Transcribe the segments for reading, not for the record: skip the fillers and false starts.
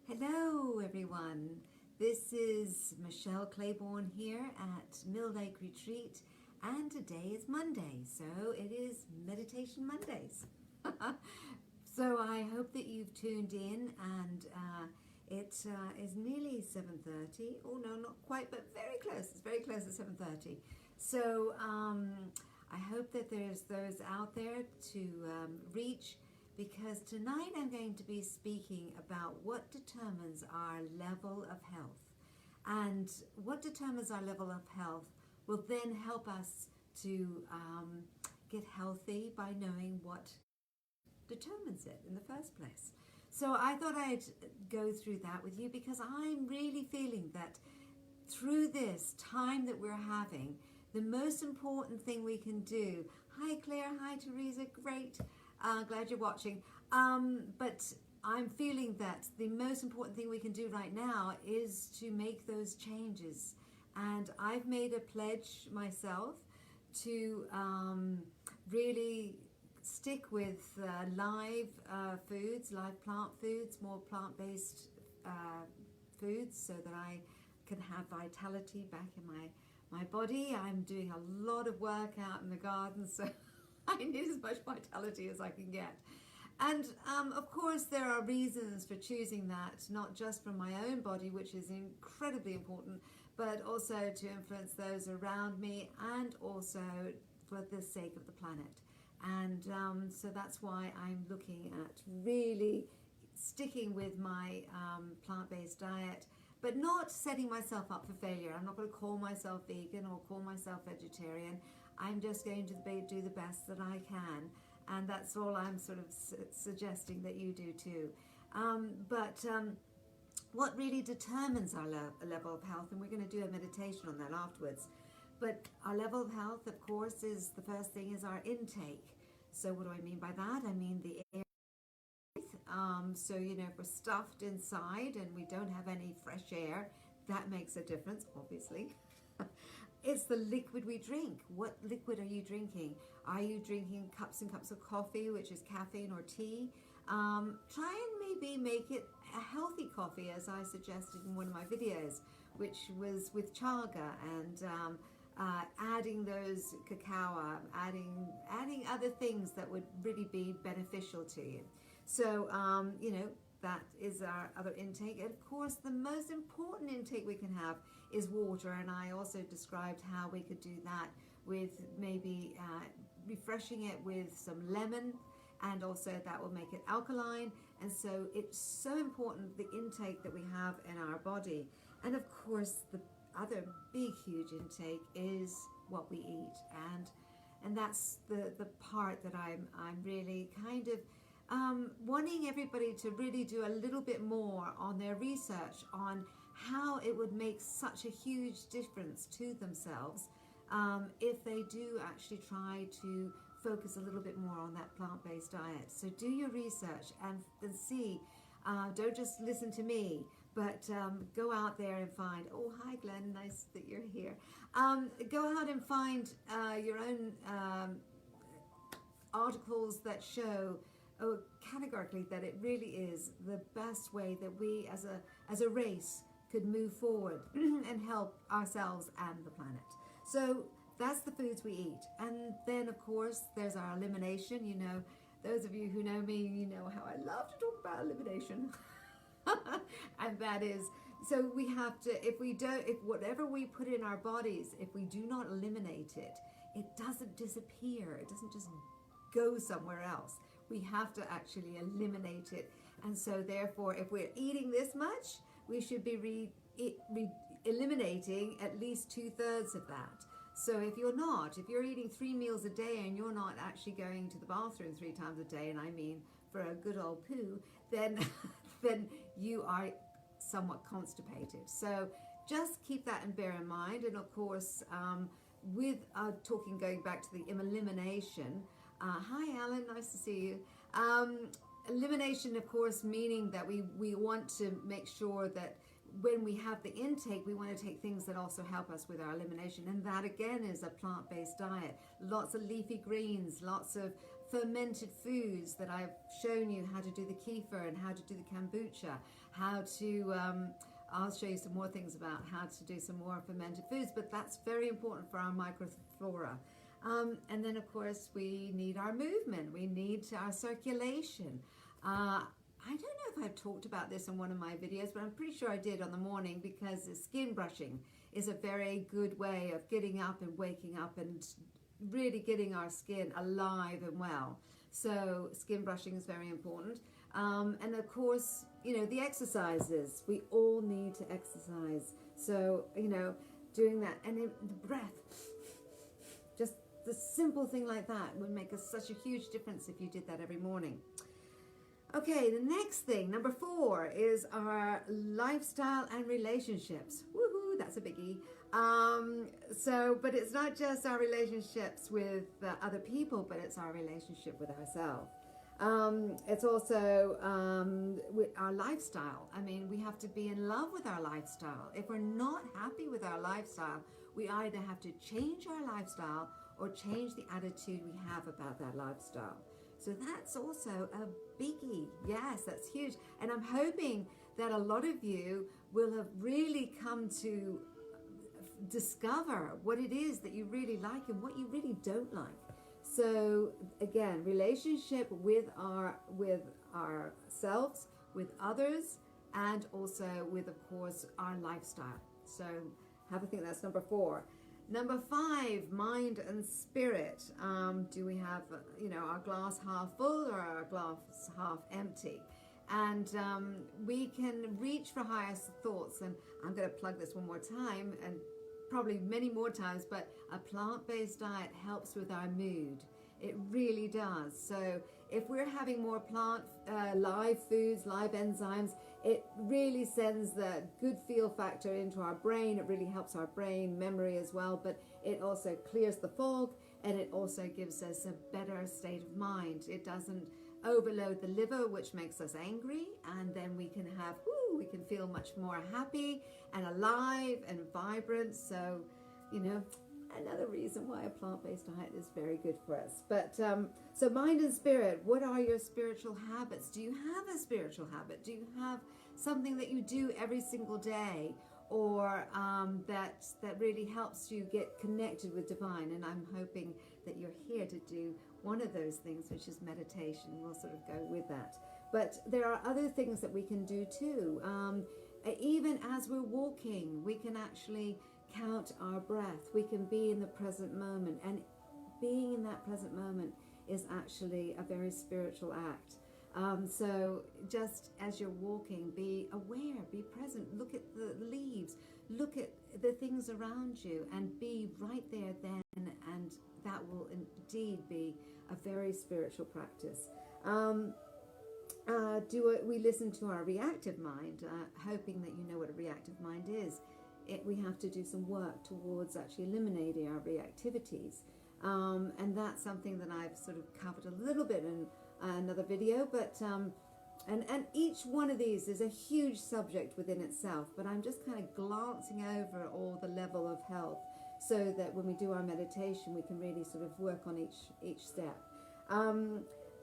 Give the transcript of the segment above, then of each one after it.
Hello everyone, this is Michelle Claiborne here at Mill Lake Retreat, and today is Monday, so it is Meditation Mondays. So I hope that you've tuned in, and it is nearly 7:30. Oh no, not quite, but very close. It's very close at 7:30. So I hope that there's those out there to reach, because tonight I'm going to be speaking about what determines our level of health. And what determines our level of health will then help us to get healthy by knowing what determines it in the first place. So I thought I'd go through that with you, because I'm really feeling that through this time that we're having, the most important thing we can do. Hi Claire, hi Teresa, great. Glad you're watching. But I'm feeling that the most important thing we can do right now is to make those changes. And I've made a pledge myself to really stick with live foods, live plant foods, more plant-based foods, so that I can have vitality back in my body. I'm doing a lot of work out in the garden, so I need as much vitality as I can get. And of course, there are reasons for choosing that, not just from my own body, which is incredibly important, but also to influence those around me, and also for the sake of the planet. And so that's why I'm looking at really sticking with my plant-based diet, but not setting myself up for failure. I'm not going to call myself vegan or call myself vegetarian. I'm just going to do the best that I can, and that's all I'm sort of suggesting that you do too. What really determines our level of health, and we're going to do a meditation on that afterwards, but our level of health, of course, is the first thing is our intake. So what do I mean by that? I mean the air. So, if we're stuffed inside and we don't have any fresh air, that makes a difference, obviously. It's the liquid we drink. What liquid are you drinking? Are you drinking cups and cups of coffee, which is caffeine, or tea? Try and maybe make it a healthy coffee, as I suggested in one of my videos, which was with chaga, and adding those cacao, adding other things that would really be beneficial to you. So, that is our other intake. And of course, the most important intake we can have is water. And I also described how we could do that with maybe refreshing it with some lemon, and also that will make it alkaline. And so it's so important, the intake that we have in our body. And of course, the other big, huge intake is what we eat. And that's the part that I'm really kind of wanting everybody to really do a little bit more on their research on how it would make such a huge difference to themselves if they do actually try to focus a little bit more on that plant-based diet. So do your research and see. Don't just listen to me, but go out there and find, oh, hi Glenn, nice that you're here. Go out and find your own articles that show categorically that it really is the best way that we as a race could move forward and help ourselves and the planet. So that's the foods we eat. And then of course there's our elimination. Those of you who know me, you know how I love to talk about elimination. And that is, so we have to, if whatever we put in our bodies, if we do not eliminate it, it doesn't disappear. It doesn't just go somewhere else. We have to actually eliminate it. And so therefore, if we're eating this much, we should be eliminating at least 2/3 of that. So if you're eating 3 meals a day and you're not actually going to the bathroom 3 times a day, and I mean for a good old poo, then you are somewhat constipated. So just keep that and bear in mind. And of course, with going back to the elimination, hi Alan, nice to see you. Elimination, of course, meaning that we want to make sure that when we have the intake, we want to take things that also help us with our elimination. And that again is a plant-based diet. Lots of leafy greens, lots of fermented foods that I've shown you how to do the kefir and how to do the kombucha, how to, I'll show you some more things about how to do some more fermented foods, but that's very important for our microflora. And then, of course, we need our movement. We need our circulation. I don't know if I've talked about this in one of my videos, but I'm pretty sure I did on the morning, because the skin brushing is a very good way of getting up and waking up and really getting our skin alive and well. So skin brushing is very important. And of course, you know, the exercises. We all need to exercise. So, you know, doing that, and the breath, just the simple thing like that would make such a huge difference if you did that every morning. Okay, the next thing, number 4, is our lifestyle and relationships. Woohoo, that's a biggie. But it's not just our relationships with other people, but it's our relationship with ourselves. It's also with our lifestyle. I mean, we have to be in love with our lifestyle. If we're not happy with our lifestyle, we either have to change our lifestyle or change the attitude we have about that lifestyle. So that's also a biggie. Yes, that's huge. And I'm hoping that a lot of you will have really come to discover what it is that you really like and what you really don't like. So again, relationship with ourselves, with others, and also with, of course, our lifestyle. So have a think. That's number 4. Number 5, mind and spirit. Do we have, you know, our glass half full or our glass half empty? And we can reach for higher thoughts. And I'm going to plug this one more time, and probably many more times, but a plant-based diet helps with our mood. It really does. So if we're having more plant, live foods, live enzymes, it really sends the good feel factor into our brain. It really helps our brain memory as well, but it also clears the fog, and it also gives us a better state of mind. It doesn't overload the liver, which makes us angry, and then we can have, we can feel much more happy and alive and vibrant. So, you know, another reason why a plant-based diet is very good for us. But so mind and spirit, what are your spiritual habits? Do you have a spiritual habit? Do you have something that you do every single day, or that really helps you get connected with divine? And I'm hoping that you're here to do one of those things, which is meditation. We'll sort of go with that. But there are other things that we can do too. Even as we're walking, we can actually count our breath. We can be in the present moment, and being in that present moment is actually a very spiritual act. So just as you're walking, be aware, be present, look at the leaves, look at the things around you, and be right there then, and that will indeed be a very spiritual practice. We listen to our reactive mind, hoping that you know what a reactive mind is. We have to do some work towards actually eliminating our reactivities. And that's something that I've sort of covered a little bit in another video, but and each one of these is a huge subject within itself, but I'm just kind of glancing over all the level of health, so that when we do our meditation, we can really sort of work on each step.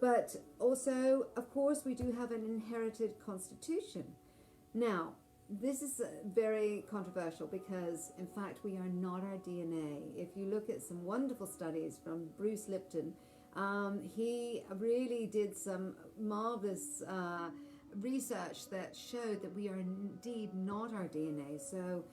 But also, of course, we do have an inherited constitution. Now, this is very controversial, because in fact we are not our DNA. If you look at some wonderful studies from Bruce Lipton, he really did some marvelous research that showed that we are indeed not our DNA. So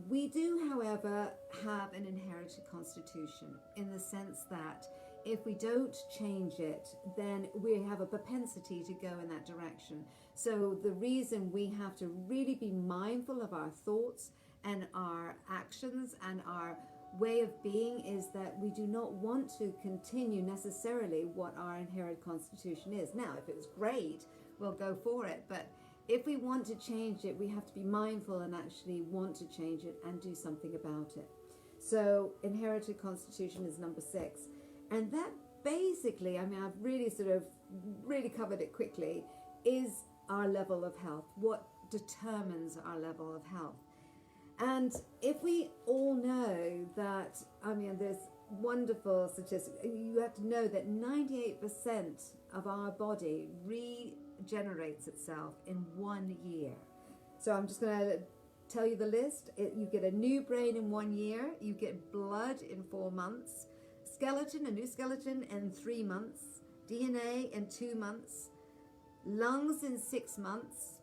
we do, however, have an inherited constitution, in the sense that if we don't change it, then we have a propensity to go in that direction. So the reason we have to really be mindful of our thoughts and our actions and our way of being is that we do not want to continue necessarily what our inherited constitution is. Now, if it was great, we'll go for it. But if we want to change it, we have to be mindful and actually want to change it and do something about it. So inherited constitution is number 6. And that basically, I mean, I've really covered it quickly, is our level of health, what determines our level of health. And if we all know that, I mean, wonderful statistic. You have to know that 98% of our body regenerates itself in 1 year. So I'm just going to tell you the list. You get a new brain in 1 year, you get blood in 4 months, skeleton, a new skeleton in 3 months, DNA in 2 months, lungs in 6 months,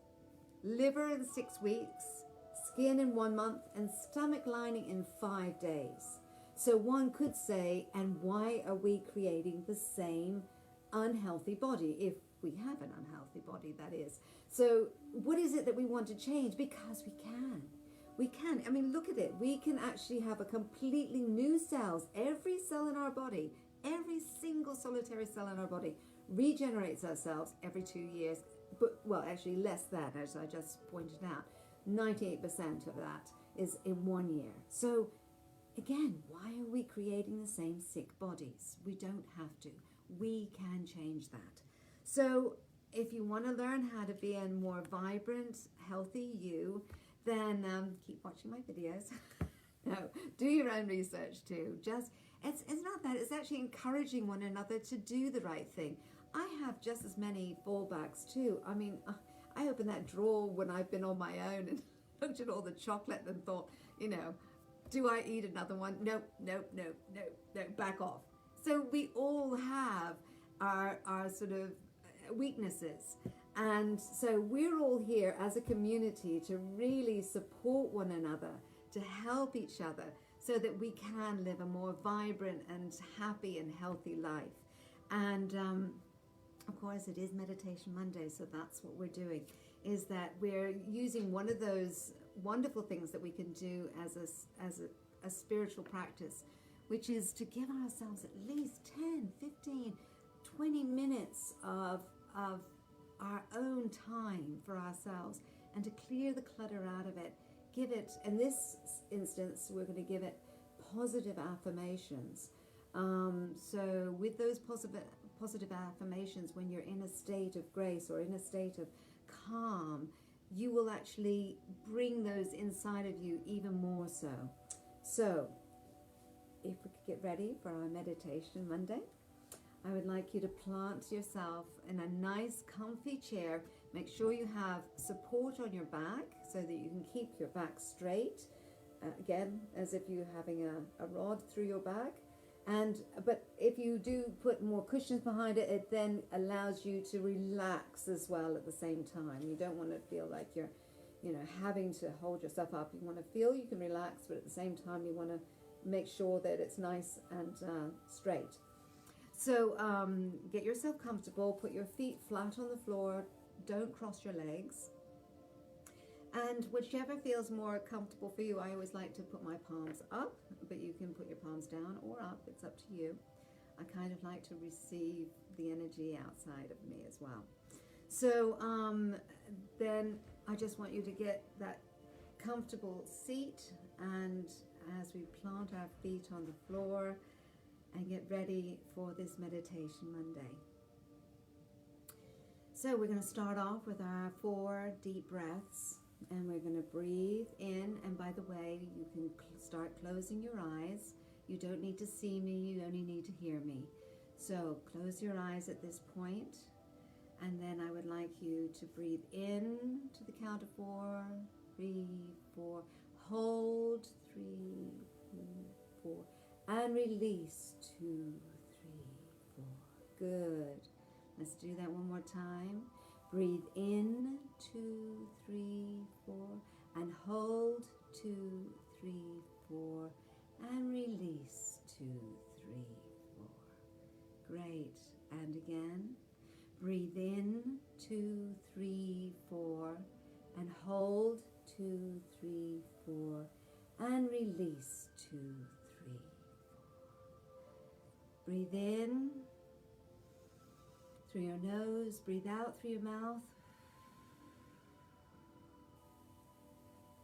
liver in 6 weeks, skin in 1 month, and stomach lining in 5 days. So one could say, and why are we creating the same unhealthy body, if we have an unhealthy body, that is? So what is it that we want to change? Because we can. We can. I mean, look at it. We can actually have a completely new cells. Every cell in our body, every single solitary cell in our body regenerates ourselves every 2 years. But, well, actually less than, as I just pointed out. 98% of that is in 1 year. So again, why are we creating the same sick bodies? We don't have to. We can change that. So if you want to learn how to be a more vibrant, healthy you, then keep watching my videos. No, do your own research too. It's not that. It's actually encouraging one another to do the right thing. I have just as many fallbacks too. I mean, I opened that drawer when I've been on my own and looked at all the chocolate and thought, do I eat another one? No, back off. So we all have our sort of weaknesses. And so we're all here as a community to really support one another, to help each other so that we can live a more vibrant and happy and healthy life. And of course, it is Meditation Monday, so that's what we're doing, is that we're using one of those wonderful things that we can do as a spiritual practice, which is to give ourselves at least 10, 15, 20 minutes of our own time for ourselves and to clear the clutter out of it. Give it, in this instance, we're going to give it positive affirmations. So with those positive affirmations, when you're in a state of grace or in a state of calm, you will actually bring those inside of you even more so. So if we could get ready for our Meditation Monday, I would like you to plant yourself in a nice comfy chair. Make sure you have support on your back so that you can keep your back straight, again as if you're having a rod through your back. But if you do put more cushions behind it, it then allows you to relax as well at the same time. You don't want to feel like you're having to hold yourself up. You want to feel you can relax, but at the same time you want to make sure that it's nice and straight. So get yourself comfortable, put your feet flat on the floor, don't cross your legs. And whichever feels more comfortable for you, I always like to put my palms up, but you can put your palms down or up, it's up to you. I kind of like to receive the energy outside of me as well. So then I just want you to get that comfortable seat, and as we plant our feet on the floor and get ready for this Meditation Monday. So we're going to start off with our 4 deep breaths, and we're going to breathe in. And by the way, you can start closing your eyes. You don't need to see me, you only need to hear me. So close your eyes at this point, and then I would like you to breathe in to the count of 4, 3, 4, hold 3, 4, and release 2, 3, 4. Good. Let's do that one more time. Breathe in 2, 3, 4, and hold 2, 3, 4, and release 2, 3, 4. Great. And again, breathe in 2, 3, 4, and hold 2, 3, 4, and release 2, 3, 4. Breathe in through your nose, breathe out through your mouth.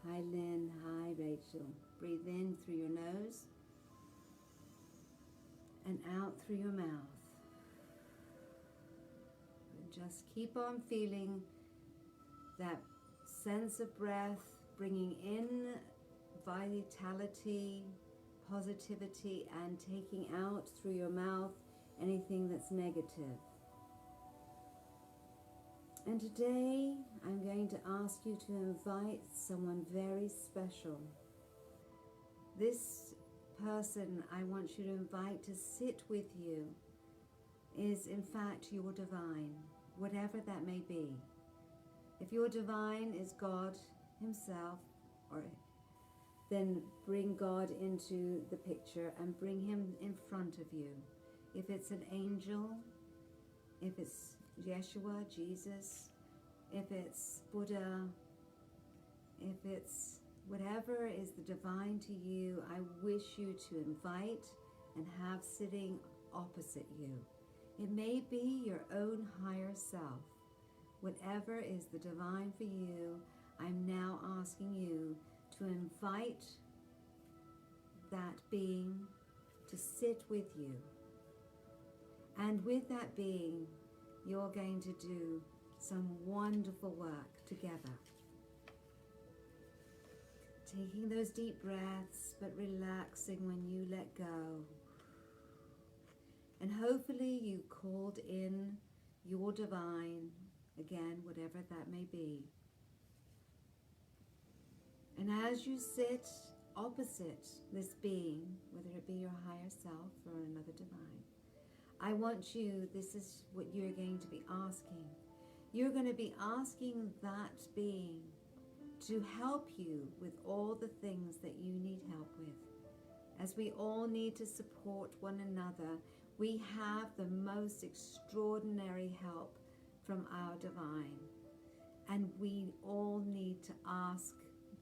Hi Lynn, hi Rachel. Breathe in through your nose and out through your mouth. And just keep on feeling that sense of breath, bringing in vitality positivity and taking out through your mouth anything that's negative. And today I'm going to ask you to invite someone very special. This person I want you to invite to sit with you is in fact your divine, whatever that may be. If your divine is God himself, then bring God into the picture and bring him in front of you. If it's an angel, if it's Yeshua, Jesus, if it's Buddha, if it's whatever is the divine to you, I wish you to invite and have sitting opposite you. It may be your own higher self. Whatever is the divine for you, I'm now asking you to invite that being to sit with you. And with that being, you're going to do some wonderful work together. Taking those deep breaths, but relaxing when you let go. And hopefully you called in your divine, again, whatever that may be. And as you sit opposite this being, whether it be your higher self or another divine, I want you, this is what you're going to be asking. You're going to be asking that being to help you with all the things that you need help with. As we all need to support one another, we have the most extraordinary help from our divine. And we all need to ask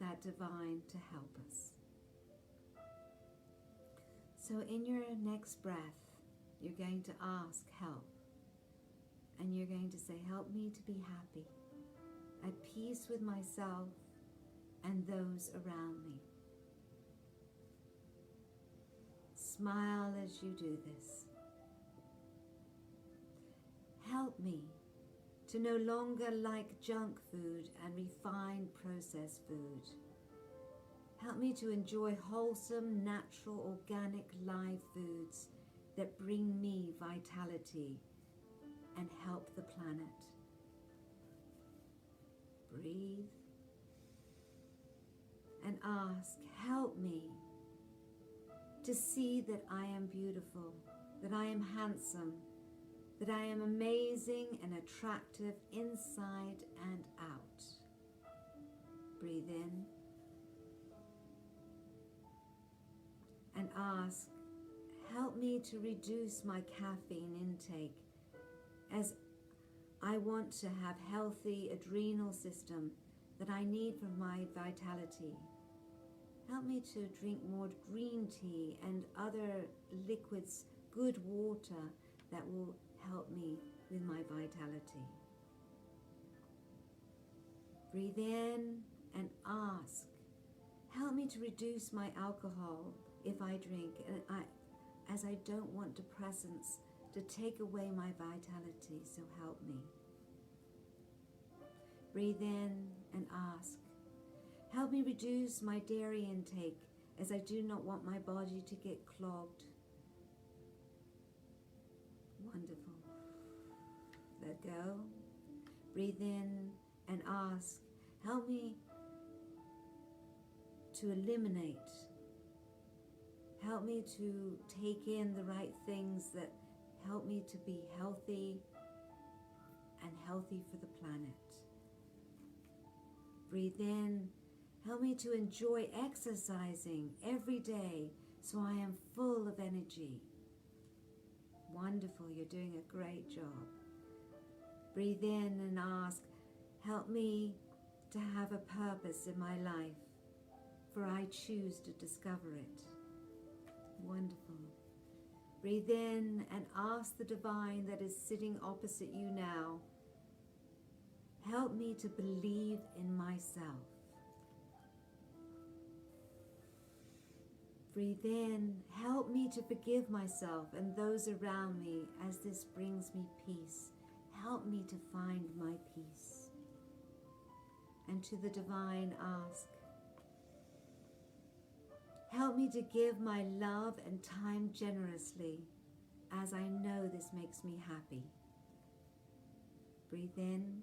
that divine to help us. So in your next breath, you're going to ask help. And you're going to say, help me to be happy, at peace with myself and those around me. Smile as you do this. Help me to no longer like junk food and refined processed food. Help me to enjoy wholesome, natural, organic, live foods that bring me vitality and help the planet. Breathe and ask, help me to see that I am beautiful, that I am handsome, that I am amazing and attractive inside and out. Breathe in and ask, help me to reduce my caffeine intake as I want to have healthy adrenal system that I need for my vitality. Help me to drink more green tea and other liquids, good water that will help me with my vitality. Breathe in and ask, help me to reduce my alcohol if I drink, and as I don't want depressants to take away my vitality, so help me. Breathe in and ask, help me reduce my dairy intake as I do not want my body to get clogged. Wonderful. Let go. Breathe in and ask, help me to eliminate. Help me to take in the right things that help me to be healthy and healthy for the planet. Breathe in. Help me to enjoy exercising every day so I am full of energy. Wonderful, you're doing a great job. Breathe in and ask, help me to have a purpose in my life, for I choose to discover it. Wonderful. Breathe in and ask the divine that is sitting opposite you now, help me to believe in myself. Breathe in, help me to forgive myself and those around me as this brings me peace. Help me to find my peace. And to the divine ask, Help me to give my love and time generously, as I know this makes me happy. Breathe in.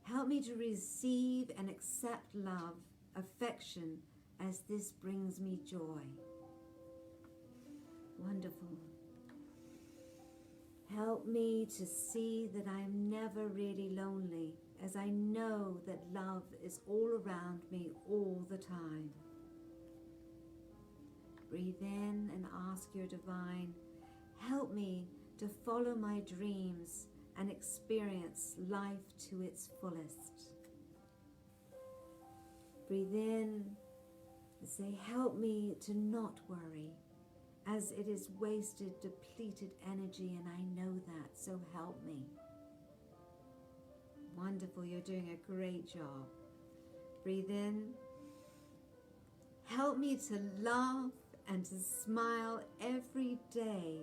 Help me to receive and accept love, affection, as this brings me joy. Wonderful. Help me to see that I am never really lonely, as I know that love is all around me all the time. Breathe in and ask your divine, help me to follow my dreams and experience life to its fullest. Breathe in and say, help me to not worry, as it is wasted, depleted energy, and I know that, so help me. Wonderful, you're doing a great job. Breathe in. Help me to laugh and to smile every day,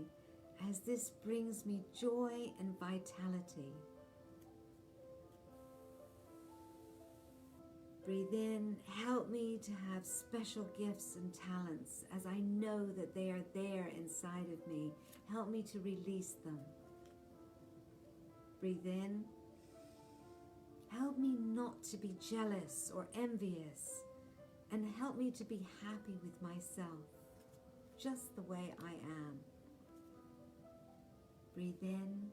as this brings me joy and vitality. Breathe in. Help me to have special gifts and talents, as I know that they are there inside of me. Help me to release them. Breathe in. Help me not to be jealous or envious, and help me to be happy with myself, just the way I am. Breathe in.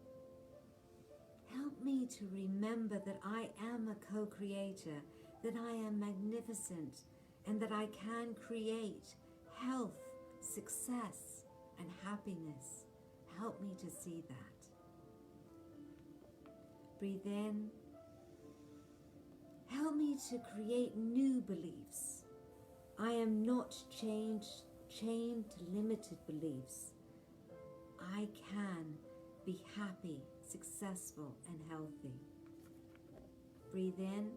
Help me to remember that I am a co-creator, that I am magnificent, and that I can create health, success, and happiness. Help me to see that. Breathe in. Help me to create new beliefs. I am not chained to limited beliefs. I can be happy, successful, and healthy. Breathe in.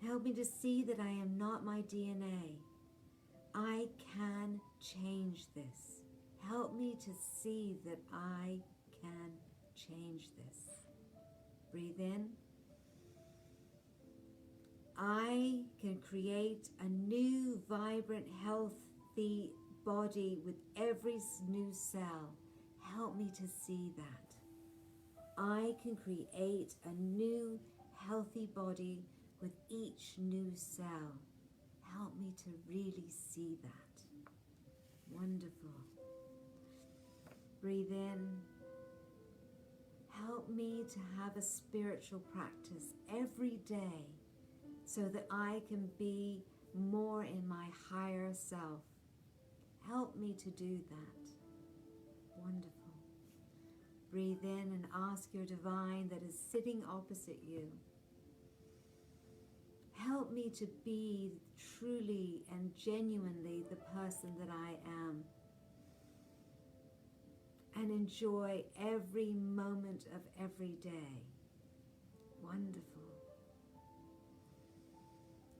Help me to see that I am not my DNA. I can change this. Help me to see that I can change this. Breathe in. I can create a new, vibrant, healthy body with every new cell. Help me to see that. I can create a new, healthy body with each new cell. Help me to really see that. Wonderful. Breathe in. Help me to have a spiritual practice every day, so that I can be more in my higher self. Help me to do that. Wonderful. Breathe in and ask your divine that is sitting opposite you. Help me to be truly and genuinely the person that I am, and enjoy every moment of every day. Wonderful.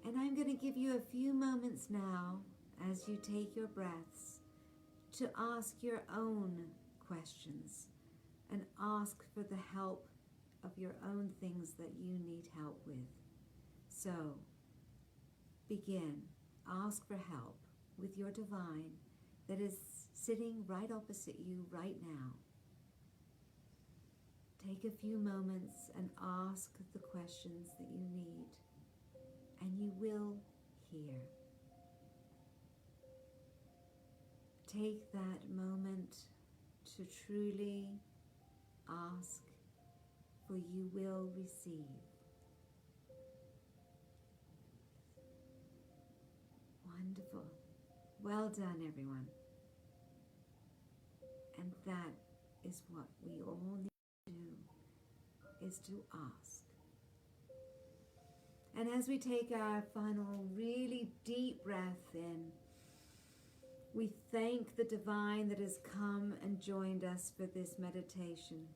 And I'm going to give you a few moments now, as you take your breaths, to ask your own questions and ask for the help of your own things that you need help with. So, begin. Ask for help with your divine that is sitting right opposite you right now. Take a few moments and ask the questions that you need, and you will hear. Take that moment to truly ask, for you will receive. Wonderful. Well done, everyone. And that is what we all need to do, is to ask. And as we take our final really deep breath in, we thank the divine that has come and joined us for this meditation.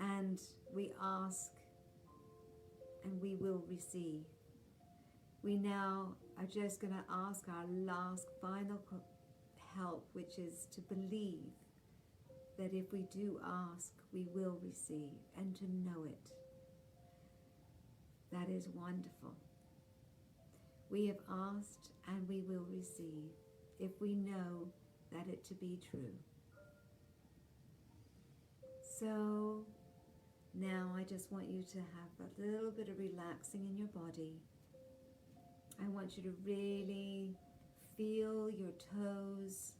And we ask, and we will receive. We now are just going to ask our last final help, which is to believe that if we do ask, we will receive, and to know it. That is wonderful. We have asked and we will receive if we know that it to be true. So now I just want you to have a little bit of relaxing in your body. I want you to really feel your toes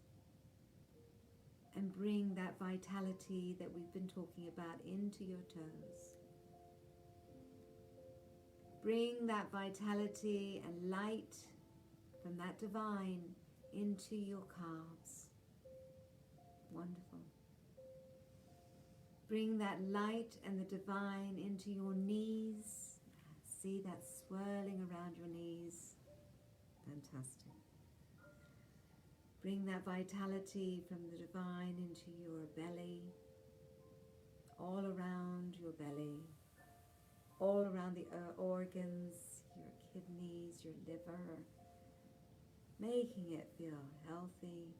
and bring that vitality that we've been talking about into your toes. Bring that vitality and light from that divine into your calves. Wonderful. Bring that light and the divine into your knees. See that swirling around your knees. Fantastic. Bring that vitality from the divine into your belly, all around your belly, all around the organs, your kidneys, your liver, making it feel healthy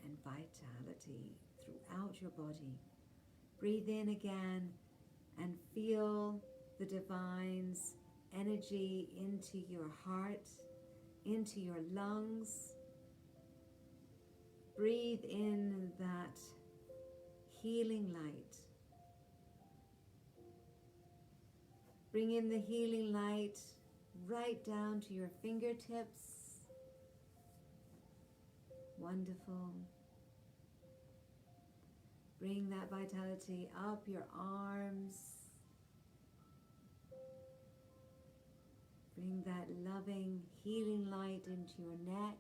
and vitality throughout your body. Breathe in again and feel the divine's energy into your heart, into your lungs. Breathe in that healing light. Bring in the healing light right down to your fingertips. Wonderful. Bring that vitality up your arms. Bring that loving, healing light into your neck,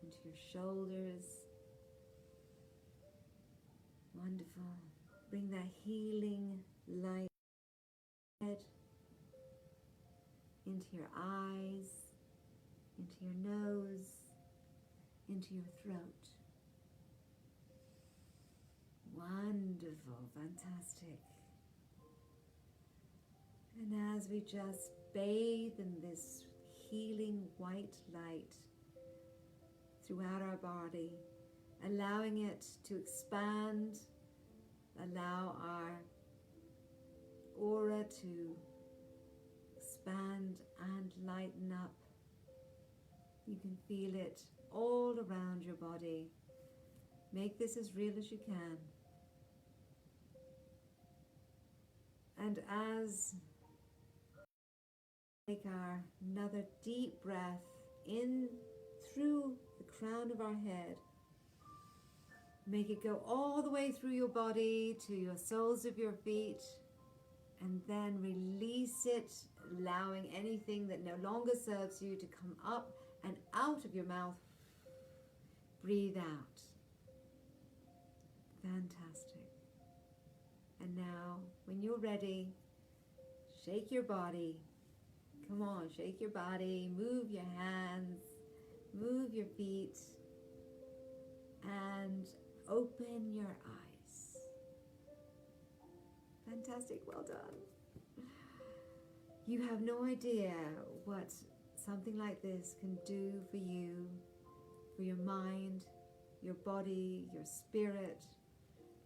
into your shoulders. Wonderful. Bring that healing light into your eyes, into your nose, into your throat. Wonderful, fantastic. And as we just bathe in this healing white light throughout our body, allowing it to expand, allow our aura to expand and lighten up. You can feel it all around your body. Make this as real as you can. And as we take another deep breath in through the crown of our head, make it go all the way through your body to your soles of your feet, and then release it, allowing anything that no longer serves you to come up and out of your mouth. Breathe out. Fantastic. And now, when you're ready, shake your body. Come on, shake your body, move your hands, move your feet, and open your eyes. Fantastic, well done. You have no idea what something like this can do for you, for your mind, your body, your spirit,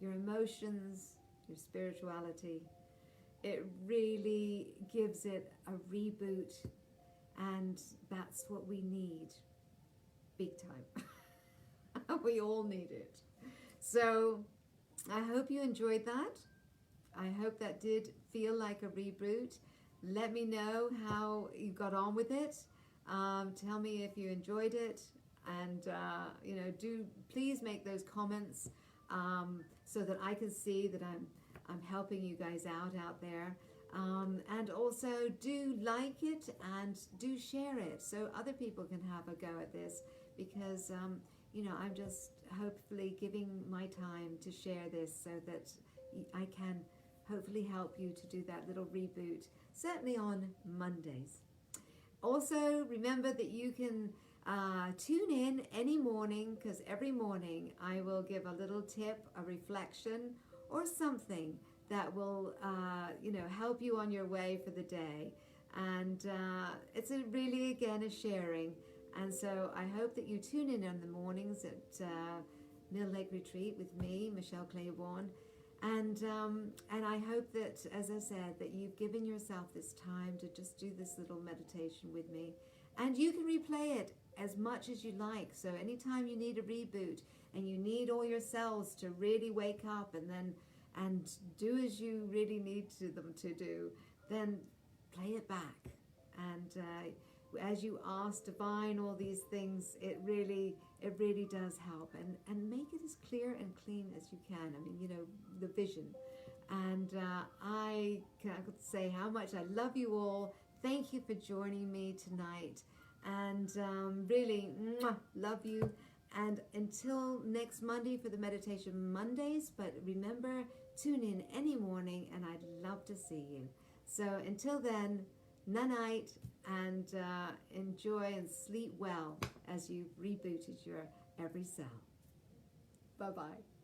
your emotions, your spirituality. It really gives it a reboot, and that's what we need, big time. We all need it. So I hope you enjoyed that. I hope that did feel like a reboot. Let me know how you got on with it. Tell me if you enjoyed it, and do please make those comments so that I can see that I'm helping you guys out there. And also do like it and do share it so other people can have a go at this, because I'm just hopefully giving my time to share this so that I can hopefully help you to do that little reboot, certainly on Mondays. Also, remember that you can tune in any morning, because every morning I will give a little tip, a reflection, or something that will help you on your way for the day. And it's really, again, a sharing. And so I hope that you tune in the mornings at Mill Lake Retreat with me, Michelle Claiborne. And I hope that, as I said, that you've given yourself this time to just do this little meditation with me. And you can replay it as much as you like. So anytime you need a reboot and you need all your cells to really wake up and do as you really need them to do, then play it back. And as you ask divine all these things, it really does help. And make it as clear and clean as you can. I mean, the vision. And I could say how much I love you all. Thank you for joining me tonight. And really, love you. And until next Monday for the Meditation Mondays, but remember, tune in any morning and I'd love to see you. So until then, night and enjoy and sleep well as you've rebooted your every cell. Bye-bye.